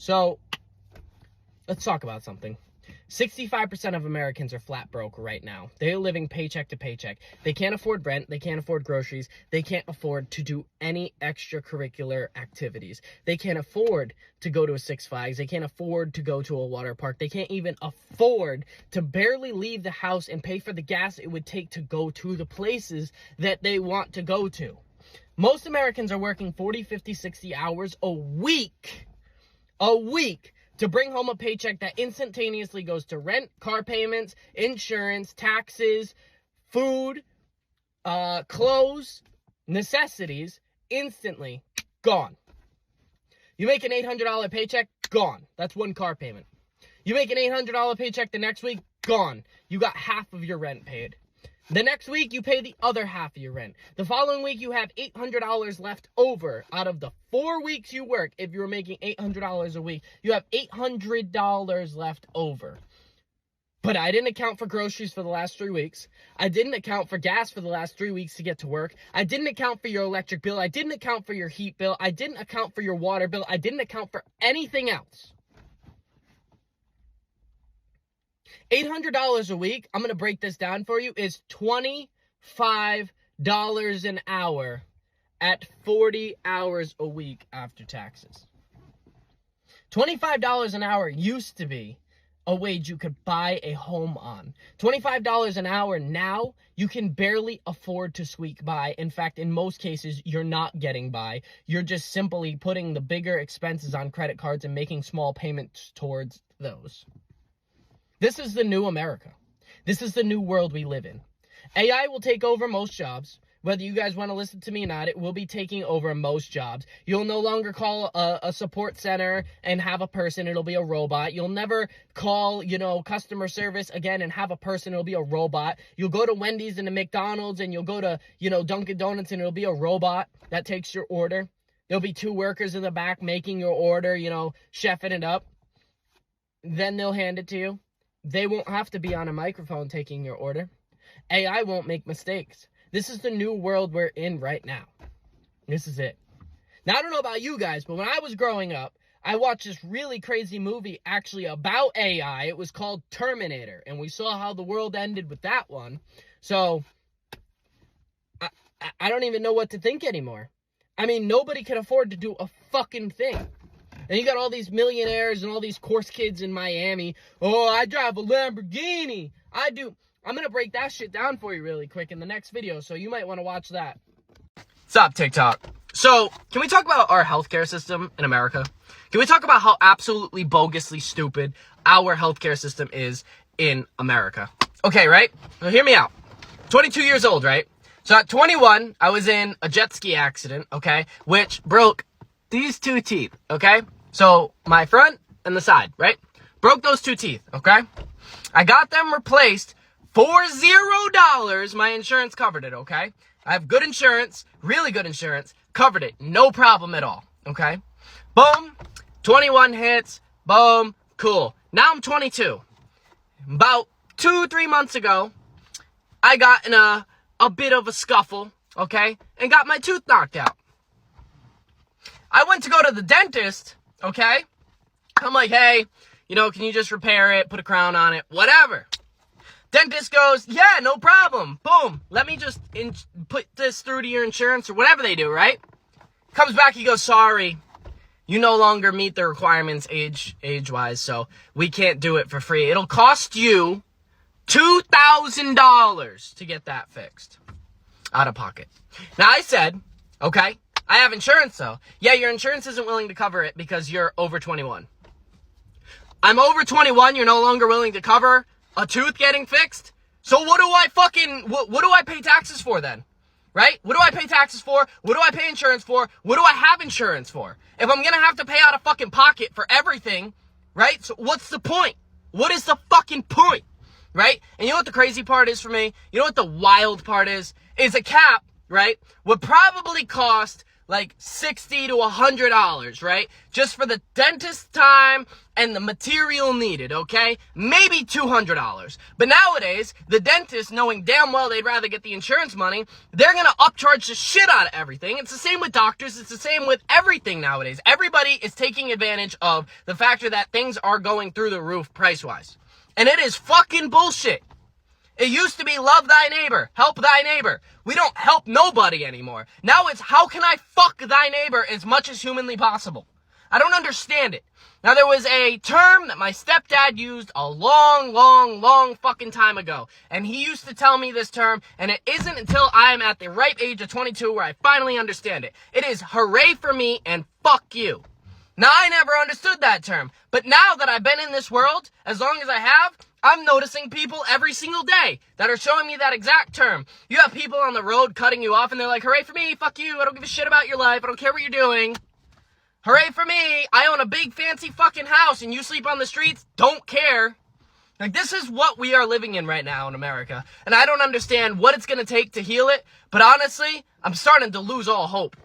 So, let's talk about something. 65% of Americans are flat broke right now. They are living paycheck to paycheck. They can't afford rent. They can't afford groceries. They can't afford to do any extracurricular activities. They can't afford to go to a Six Flags. They can't afford to go to a water park. They can't even afford to barely leave the house and pay for the gas it would take to go to the places that they want to go to. Most Americans are working 40, 50, 60 hours a week to bring home a paycheck that instantaneously goes to rent, car payments, insurance, taxes, food, clothes, necessities, instantly gone. You make an $800 paycheck, gone. That's one car payment. You make an $800 paycheck the next week, gone. You got half of your rent paid. The next week, you pay the other half of your rent. The following week, you have $800 left over. Out of the 4 weeks you work, if you're making $800 a week, you have $800 left over. But I didn't account for groceries for the last 3 weeks. I didn't account for gas for the last 3 weeks to get to work. I didn't account for your electric bill. I didn't account for your heat bill. I didn't account for your water bill. I didn't account for anything else. $800 a week, I'm going to break this down for you, is $25 an hour at 40 hours a week after taxes. $25 an hour used to be a wage you could buy a home on. $25 an hour now, you can barely afford to squeak by. In fact, in most cases, you're not getting by. You're just simply putting the bigger expenses on credit cards and making small payments towards those. This is the new America. This is the new world we live in. AI will take over most jobs. Whether you guys want to listen to me or not, it will be taking over most jobs. You'll no longer call a support center and have a person. It'll be a robot. You'll never call, customer service again and have a person. It'll be a robot. You'll go to Wendy's and a McDonald's and you'll go to, Dunkin' Donuts and it'll be a robot that takes your order. There'll be 2 workers in the back making your order, chefing it up. Then they'll hand it to you. They won't have to be on a microphone taking your order. AI won't make mistakes. This is the new world we're in right now. This is it. Now, I don't know about you guys, but when I was growing up, I watched this really crazy movie actually about AI. It was called Terminator, and we saw how the world ended with that one. So, I don't even know what to think anymore. I mean, nobody can afford to do a fucking thing. And you got all these millionaires and all these course kids in Miami. Oh, I drive a Lamborghini. I do. I'm going to break that shit down for you really quick in the next video, so you might want to watch that. Stop, TikTok. So, can we talk about our healthcare system in America? Can we talk about how absolutely bogusly stupid our healthcare system is in America? Okay, right? Now, hear me out. 22 years old, right? So, at 21, I was in a jet ski accident, okay, which broke these 2 teeth, okay? So, my front and the side, right? Broke those 2 teeth, okay? I got them replaced for $0. My insurance covered it, okay? I have good insurance, really good insurance, covered it, no problem at all, okay? Boom, 21 hits, boom, cool. Now I'm 22. About 2-3 months ago, I got in a bit of a scuffle, okay? And got my tooth knocked out. I went to go to the dentist, okay? I'm like, hey, can you just repair it, put a crown on it, whatever. Dentist goes, yeah, no problem. Boom. Let me just put this through to your insurance or whatever they do, right? Comes back, he goes, sorry, you no longer meet the requirements age-wise, so we can't do it for free. It'll cost you $2,000 to get that fixed out of pocket. Now, I said, okay, I have insurance, though. Yeah, your insurance isn't willing to cover it because you're over 21. I'm over 21. You're no longer willing to cover a tooth getting fixed? So what do I pay taxes for then? Right? What do I pay taxes for? What do I pay insurance for? What do I have insurance for? If I'm going to have to pay out of fucking pocket for everything, right? So what's the point? What is the fucking point? Right? And you know what the crazy part is for me? You know what the wild part is? Is a cap, right, would probably cost like $60 to $100, right? Just for the dentist time and the material needed, okay? Maybe $200. But nowadays, the dentist, knowing damn well they'd rather get the insurance money, they're gonna upcharge the shit out of everything. It's the same with doctors. It's the same with everything nowadays. Everybody is taking advantage of the factor that things are going through the roof price-wise. And it is fucking bullshit. It used to be love thy neighbor, help thy neighbor. We don't help nobody anymore. Now it's how can I fuck thy neighbor as much as humanly possible? I don't understand it. Now there was a term that my stepdad used a long fucking time ago. And he used to tell me this term, and it isn't until I am at the ripe age of 22 where I finally understand it. It is hooray for me and fuck you. Now I never understood that term. But now that I've been in this world, as long as I have, I'm noticing people every single day that are showing me that exact term. You have people on the road cutting you off and they're like, hooray for me, fuck you, I don't give a shit about your life, I don't care what you're doing. Hooray for me, I own a big fancy fucking house and you sleep on the streets, don't care. Like, this is what we are living in right now in America. And I don't understand what it's gonna take to heal it, but honestly, I'm starting to lose all hope.